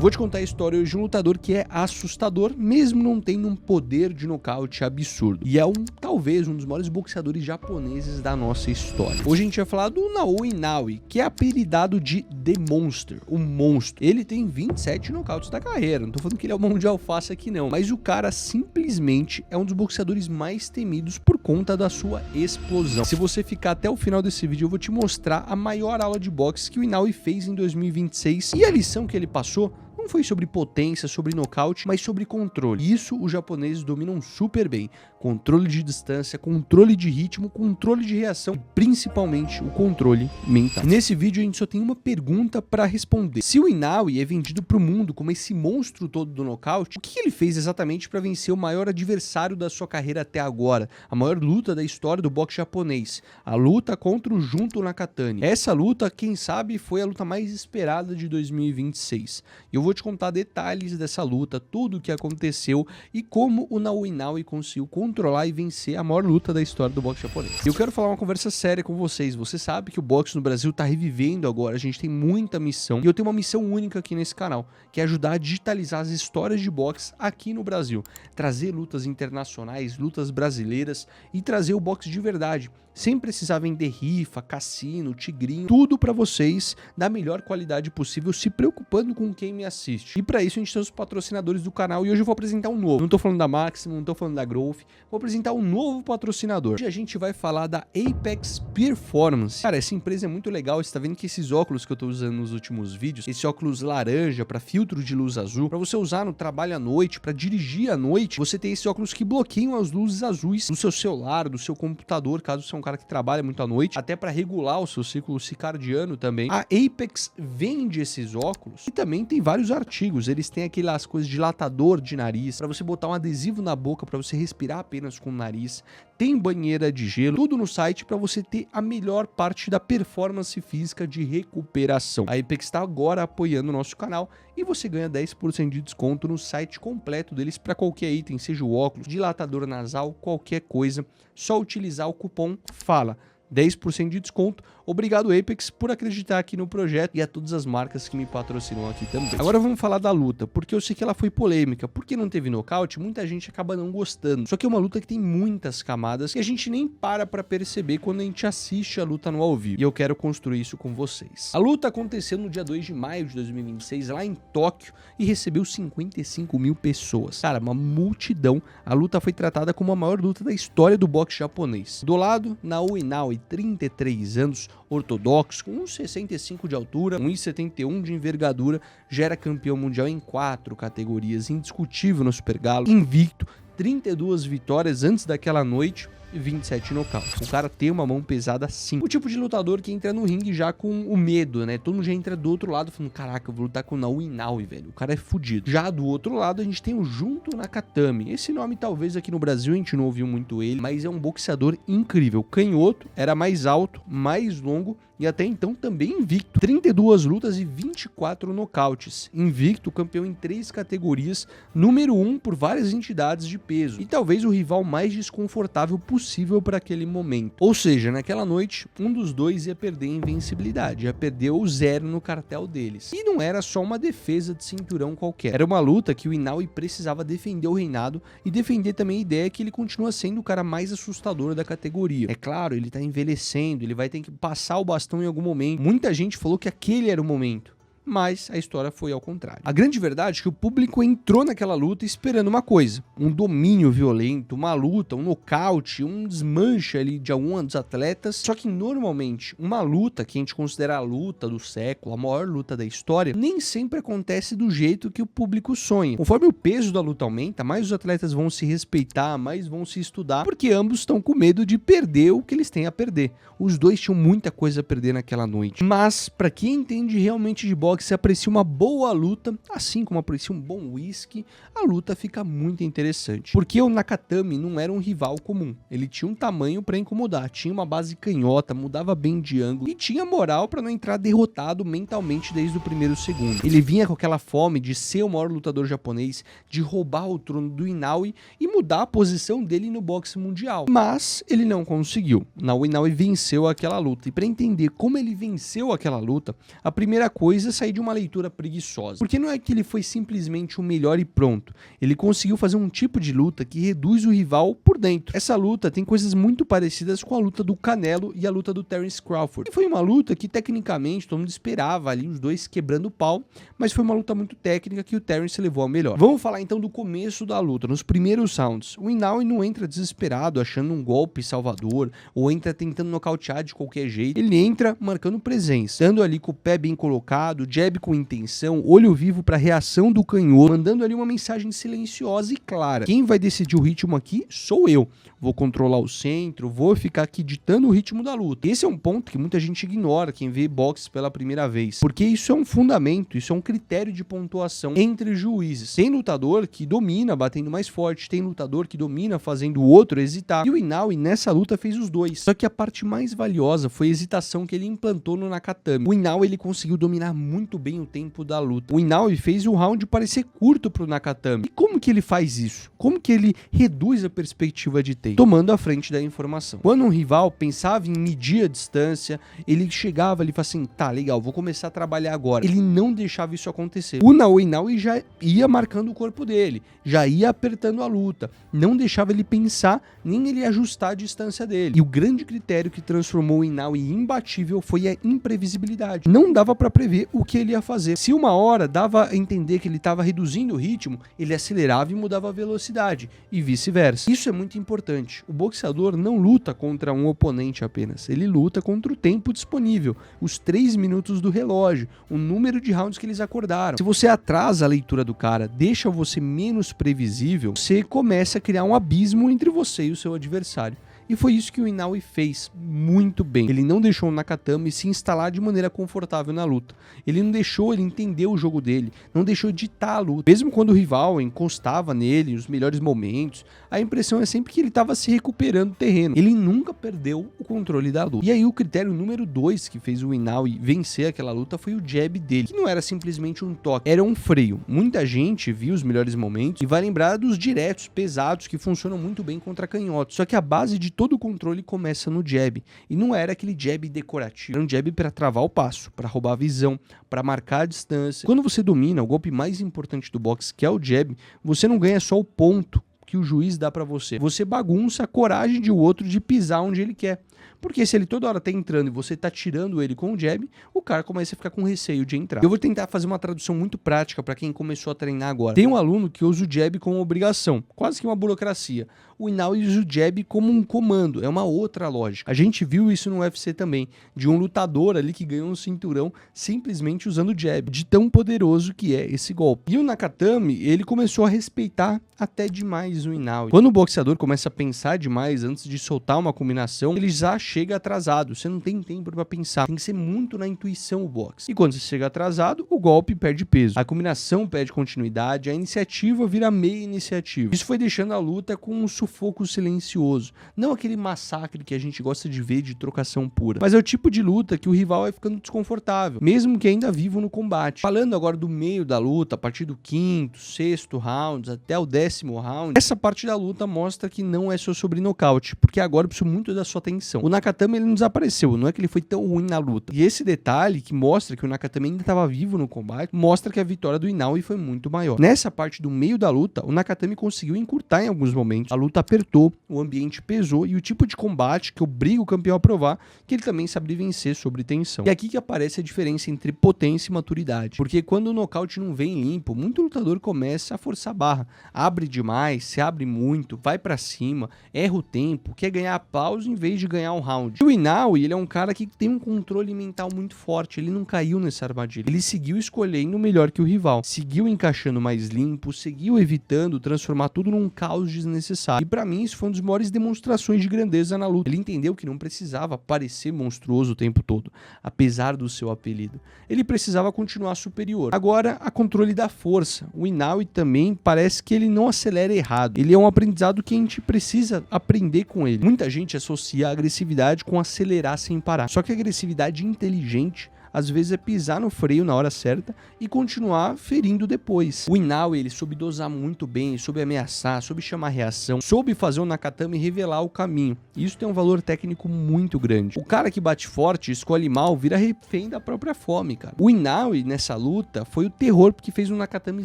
Eu vou te contar a história hoje de um lutador que é assustador, mesmo não tendo um poder de nocaute absurdo. E é talvez um dos maiores boxeadores japoneses da nossa história. Hoje a gente vai falar do Naoya Inoue, que é apelidado de The Monster, o monstro. Ele tem 27 nocautes da carreira, não tô falando que ele é o mão de alface aqui não, mas o cara simplesmente é um dos boxeadores mais temidos por conta da sua explosão. Se você ficar até o final desse vídeo, eu vou te mostrar a maior aula de boxe que o Inoue fez em 2026 e a lição que ele passou não foi sobre potência, sobre nocaute, mas sobre controle. Isso os japoneses dominam super bem. Controle de distância, controle de ritmo, controle de reação e principalmente o controle mental. Nesse vídeo a gente só tem uma pergunta para responder. Se o Inoue é vendido para o mundo como esse monstro todo do nocaute, o que ele fez exatamente para vencer o maior adversário da sua carreira até agora? A maior luta da história do boxe japonês. A luta contra o Junto Nakatani. Essa luta, quem sabe, foi a luta mais esperada de 2026. Eu vou te contar detalhes dessa luta, tudo o que aconteceu e como o Naoya Inoue conseguiu controlar e vencer a maior luta da história do boxe japonês. Eu quero falar uma conversa séria com vocês. Você sabe que o boxe no Brasil tá revivendo agora, a gente tem muita missão e eu tenho uma missão única aqui nesse canal, que é ajudar a digitalizar as histórias de boxe aqui no Brasil, trazer lutas internacionais, lutas brasileiras e trazer o boxe de verdade, sem precisar vender rifa, cassino, tigrinho, tudo pra vocês da melhor qualidade possível, se preocupando com quem me assiste. E pra isso a gente tem os patrocinadores do canal e hoje eu vou apresentar um novo. Não tô falando da Maximum, não tô falando da Growth, vou apresentar um novo patrocinador. Hoje a gente vai falar da Apex Performance. Cara, essa empresa é muito legal, você tá vendo que esses óculos que eu tô usando nos últimos vídeos, esse óculos laranja pra filtro de luz azul, pra você usar no trabalho à noite, pra dirigir à noite, você tem esses óculos que bloqueiam as luzes azuis do seu celular, do seu computador, caso você é um cara que trabalha muito à noite, até para regular o seu ciclo circadiano também. A Apex vende esses óculos e também tem vários artigos. Eles têm aquelas coisas dilatador de nariz, para você botar um adesivo na boca, para você respirar apenas com o nariz. Tem banheira de gelo, tudo no site para você ter a melhor parte da performance física de recuperação. A Apex está agora apoiando o nosso canal e você ganha 10% de desconto no site completo deles para qualquer item, seja o óculos, dilatador nasal, qualquer coisa. Só utilizar o cupom FALA. 10% de desconto. Obrigado, Apex, por acreditar aqui no projeto e a todas as marcas que me patrocinam aqui também. Agora vamos falar da luta, porque eu sei que ela foi polêmica. Porque não teve nocaute, muita gente acaba não gostando. Só que é uma luta que tem muitas camadas que a gente nem para perceber quando a gente assiste a luta no ao vivo. E eu quero construir isso com vocês. A luta aconteceu no dia 2 de maio de 2026, lá em Tóquio, e recebeu 55 mil pessoas. Cara, uma multidão. A luta foi tratada como a maior luta da história do boxe japonês. Do lado, Naoya Inoue, 33 anos, ortodoxo, com 1,65 de altura, 1,71 de envergadura, já era campeão mundial em 4 categorias, indiscutível no Super Galo, invicto, 32 vitórias antes daquela noite e 27 nocautes. O cara tem uma mão pesada sim. O tipo de lutador que entra no ringue já com o medo, né? Todo mundo já entra do outro lado falando, caraca, eu vou lutar com o Naoya Inoue, velho. O cara é fudido. Já do outro lado a gente tem o Junto Nakatani. Esse nome talvez aqui no Brasil a gente não ouviu muito ele, mas é um boxeador incrível. Canhoto, era mais alto, mais longo e até então também invicto. 32 lutas e 24 nocautes. Invicto, campeão em 3 categorias, número 1 por várias entidades de peso. E talvez o rival mais desconfortável possível para aquele momento. Ou seja, naquela noite, um dos dois ia perder a invencibilidade, ia perder o 0 no cartel deles. E não era só uma defesa de cinturão qualquer. Era uma luta que o Inoue precisava defender o reinado e defender também a ideia que ele continua sendo o cara mais assustador da categoria. É claro, ele tá envelhecendo, ele vai ter que passar o bastão em algum momento. Muita gente falou que aquele era o momento, mas a história foi ao contrário. A grande verdade é que o público entrou naquela luta esperando uma coisa, um domínio violento, uma luta, um nocaute, um desmanche ali de algum dos atletas, só que normalmente uma luta que a gente considera a luta do século, a maior luta da história, nem sempre acontece do jeito que o público sonha. Conforme o peso da luta aumenta, mais os atletas vão se respeitar, mais vão se estudar, porque ambos estão com medo de perder o que eles têm a perder. Os dois tinham muita coisa a perder naquela noite, mas para quem entende realmente de boxe, se aprecia uma boa luta, assim como aprecia um bom whisky, a luta fica muito interessante. Porque o Nakatani não era um rival comum, ele tinha um tamanho para incomodar, tinha uma base canhota, mudava bem de ângulo e tinha moral para não entrar derrotado mentalmente desde o primeiro segundo. Ele vinha com aquela fome de ser o maior lutador japonês, de roubar o trono do Inoue e mudar a posição dele no boxe mundial. Mas ele não conseguiu. Naoya Inoue venceu aquela luta e para entender como ele venceu aquela luta, a primeira coisa sair de uma leitura preguiçosa. Porque não é que ele foi simplesmente o melhor e pronto. Ele conseguiu fazer um tipo de luta que reduz o rival por dentro. Essa luta tem coisas muito parecidas com a luta do Canelo e a luta do Terence Crawford. E foi uma luta que tecnicamente todo mundo esperava ali, os dois quebrando o pau, mas foi uma luta muito técnica que o Terence levou ao melhor. Vamos falar então do começo da luta, nos primeiros rounds. O Inoue não entra desesperado, achando um golpe salvador, ou entra tentando nocautear de qualquer jeito. Ele entra marcando presença, dando ali com o pé bem colocado, jab com intenção, olho vivo para reação do canhoto, mandando ali uma mensagem silenciosa e clara. Quem vai decidir o ritmo aqui sou eu. Vou controlar o centro, vou ficar aqui ditando o ritmo da luta. Esse é um ponto que muita gente ignora, quem vê boxe pela primeira vez. Porque isso é um fundamento, isso é um critério de pontuação entre juízes. Tem lutador que domina batendo mais forte, tem lutador que domina fazendo o outro hesitar. E o Inoue nessa luta fez os dois. Só que a parte mais valiosa foi a hesitação que ele implantou no Nakatami. O Inoue ele conseguiu dominar muito bem o tempo da luta. O Inoue fez o round parecer curto pro Nakatami. E como que ele faz isso? Como que ele reduz a perspectiva de tempo? Tomando a frente da informação. Quando um rival pensava em medir a distância, ele chegava ali e falava assim, tá, legal, vou começar a trabalhar agora. Ele não deixava isso acontecer. O Inoue já ia marcando o corpo dele, já ia apertando a luta, não deixava ele pensar, nem ele ajustar a distância dele. E o grande critério que transformou o Inoue imbatível foi a imprevisibilidade. Não dava pra prever o que ele ia fazer. Se uma hora dava a entender que ele estava reduzindo o ritmo, ele acelerava e mudava a velocidade, e vice-versa. Isso é muito importante. O boxeador não luta contra um oponente apenas, ele luta contra o tempo disponível, os 3 minutos do relógio, o número de rounds que eles acordaram. Se você atrasa a leitura do cara, deixa você menos previsível, você começa a criar um abismo entre você e o seu adversário. E foi isso que o Inoue fez muito bem. Ele não deixou o Nakatami se instalar de maneira confortável na luta. Ele não deixou ele entender o jogo dele, não deixou ditar a luta. Mesmo quando o rival encostava nele, nos melhores momentos, a impressão é sempre que ele estava se recuperando terreno. Ele nunca perdeu o controle da luta. E aí o critério número 2 que fez o Inoue vencer aquela luta foi o jab dele, que não era simplesmente um toque, era um freio. Muita gente viu os melhores momentos e vai lembrar dos diretos pesados que funcionam muito bem contra canhotos. Só que a base de todo o controle começa no jab, e não era aquele jab decorativo, era um jab para travar o passo, para roubar a visão, para marcar a distância. Quando você domina o golpe mais importante do boxe, que é o jab, você não ganha só o ponto que o juiz dá para você, você bagunça a coragem de o outro de pisar onde ele quer. Porque se ele toda hora tá entrando e você tá tirando ele com o jab, o cara começa a ficar com receio de entrar. Eu vou tentar fazer uma tradução muito prática para quem começou a treinar agora. Tem um aluno que usa o jab como obrigação, quase que uma burocracia. O Inoue usa o jab como um comando, é uma outra lógica. A gente viu isso no UFC também, de um lutador ali que ganhou um cinturão simplesmente usando o jab, de tão poderoso que é esse golpe. E o Nakatami, ele começou a respeitar até demais o Inoue. Quando o boxeador começa a pensar demais antes de soltar uma combinação, ele já chega atrasado, você não tem tempo para pensar, tem que ser muito na intuição o boxe. E quando você chega atrasado, o golpe perde peso, a combinação perde continuidade, a iniciativa vira meia iniciativa. Isso foi deixando a luta com um sufoco silencioso, não aquele massacre que a gente gosta de ver de trocação pura, mas é o tipo de luta que o rival vai ficando desconfortável, mesmo que ainda vivo no combate. Falando agora do meio da luta, a partir do 5º, 6º round até o 10º round, essa parte da luta mostra que não é só sobre nocaute, porque agora eu preciso muito da sua atenção. O Nakatami ele não desapareceu, não é que ele foi tão ruim na luta. E esse detalhe que mostra que o Nakatami ainda estava vivo no combate, mostra que a vitória do Inoue foi muito maior. Nessa parte do meio da luta, o Nakatami conseguiu encurtar em alguns momentos, a luta apertou, o ambiente pesou e o tipo de combate que obriga o campeão a provar que ele também sabe vencer sobre tensão. E aqui que aparece a diferença entre potência e maturidade, porque quando o nocaute não vem limpo, muito lutador começa a forçar a barra, abre demais, se abre muito, vai pra cima, erra o tempo, quer ganhar aplauso em vez de ganhar um round. E o Inoue, ele é um cara que tem um controle mental muito forte, ele não caiu nessa armadilha, ele seguiu escolhendo o melhor que o rival, seguiu encaixando mais limpo, seguiu evitando transformar tudo num caos desnecessário. E pra mim isso foi uma das maiores demonstrações de grandeza na luta. Ele entendeu que não precisava parecer monstruoso o tempo todo, apesar do seu apelido. Ele precisava continuar superior. Agora, a controle da força. O Inoue também parece que ele não acelera errado. Ele é um aprendizado que a gente precisa aprender com ele. Muita gente associa a agressividade com acelerar sem parar. Só que a agressividade inteligente às vezes é pisar no freio na hora certa e continuar ferindo depois. O Inoue, ele soube dosar muito bem, soube ameaçar, soube chamar reação, soube fazer o Nakatami revelar o caminho. Isso tem um valor técnico muito grande. O cara que bate forte, escolhe mal, vira refém da própria fome, cara. O Inoue, nessa luta, foi o terror porque fez o Nakatami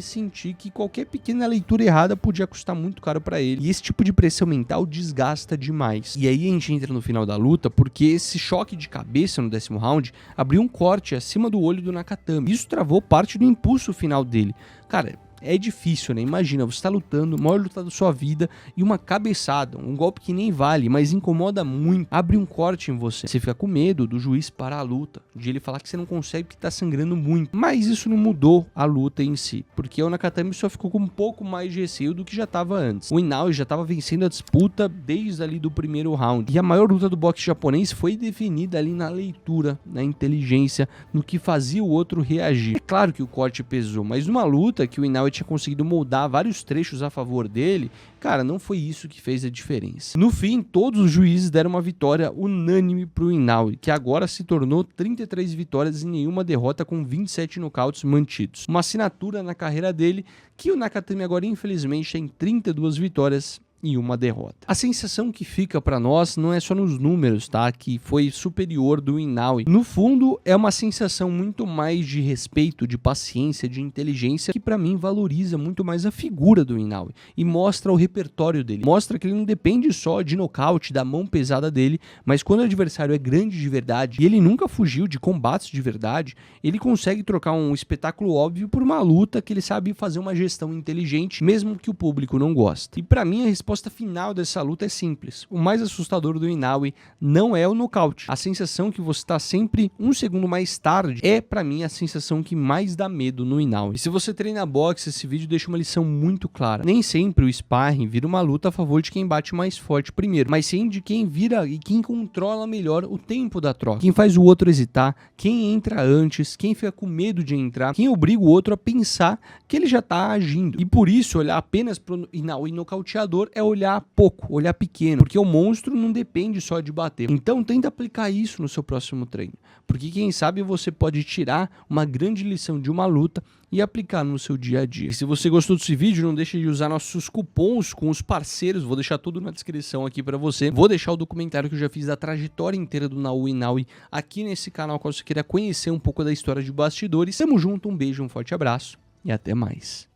sentir que qualquer pequena leitura errada podia custar muito caro pra ele. E esse tipo de pressão mental desgasta demais. E aí a gente entra no final da luta porque esse choque de cabeça no 10º round abriu um corte acima do olho do Nakatami. Isso travou parte do impulso final dele. Cara, é difícil, né? Imagina, você tá lutando, maior luta da sua vida, e uma cabeçada, um golpe que nem vale, mas incomoda muito, abre um corte em você. Você fica com medo do juiz parar a luta, de ele falar que você não consegue porque tá sangrando muito. Mas isso não mudou a luta em si, porque o Nakatami só ficou com um pouco mais de receio do que já tava antes. O Inoue já tava vencendo a disputa desde ali do primeiro round. E a maior luta do boxe japonês foi definida ali na leitura, na inteligência, no que fazia o outro reagir. É claro que o corte pesou, mas numa luta que o Inoue tinha conseguido moldar vários trechos a favor dele, cara, não foi isso que fez a diferença. No fim, todos os juízes deram uma vitória unânime pro Inoue, que agora se tornou 33 vitórias e nenhuma derrota com 27 nocautes mantidos. Uma assinatura na carreira dele, que o Nakatami agora infelizmente tem 32 vitórias e uma derrota. A sensação que fica pra nós não é só nos números, tá? Que foi superior do Inoue. No fundo, é uma sensação muito mais de respeito, de paciência, de inteligência, que pra mim valoriza muito mais a figura do Inoue e mostra o repertório dele. Mostra que ele não depende só de nocaute, da mão pesada dele, mas quando o adversário é grande de verdade e ele nunca fugiu de combates de verdade, ele consegue trocar um espetáculo óbvio por uma luta que ele sabe fazer uma gestão inteligente, mesmo que o público não goste. E pra mim, a resposta final dessa luta é simples. O mais assustador do Inoue não é o nocaute. A sensação que você está sempre um segundo mais tarde é, pra mim, a sensação que mais dá medo no Inoue. E se você treina boxe, esse vídeo deixa uma lição muito clara. Nem sempre o sparring vira uma luta a favor de quem bate mais forte primeiro, mas sim de quem vira e quem controla melhor o tempo da troca. Quem faz o outro hesitar, quem entra antes, quem fica com medo de entrar, quem obriga o outro a pensar que ele já está agindo. E por isso, olhar apenas pro Inoue nocauteador é olhar pouco, olhar pequeno, porque o monstro não depende só de bater. Então tenta aplicar isso no seu próximo treino, porque quem sabe você pode tirar uma grande lição de uma luta e aplicar no seu dia a dia. E se você gostou desse vídeo, não deixe de usar nossos cupons com os parceiros, vou deixar tudo na descrição aqui pra você. Vou deixar o documentário que eu já fiz da trajetória inteira do Naoya Inoue aqui nesse canal, caso você queira conhecer um pouco da história de bastidores. Tamo junto, um beijo, um forte abraço e até mais.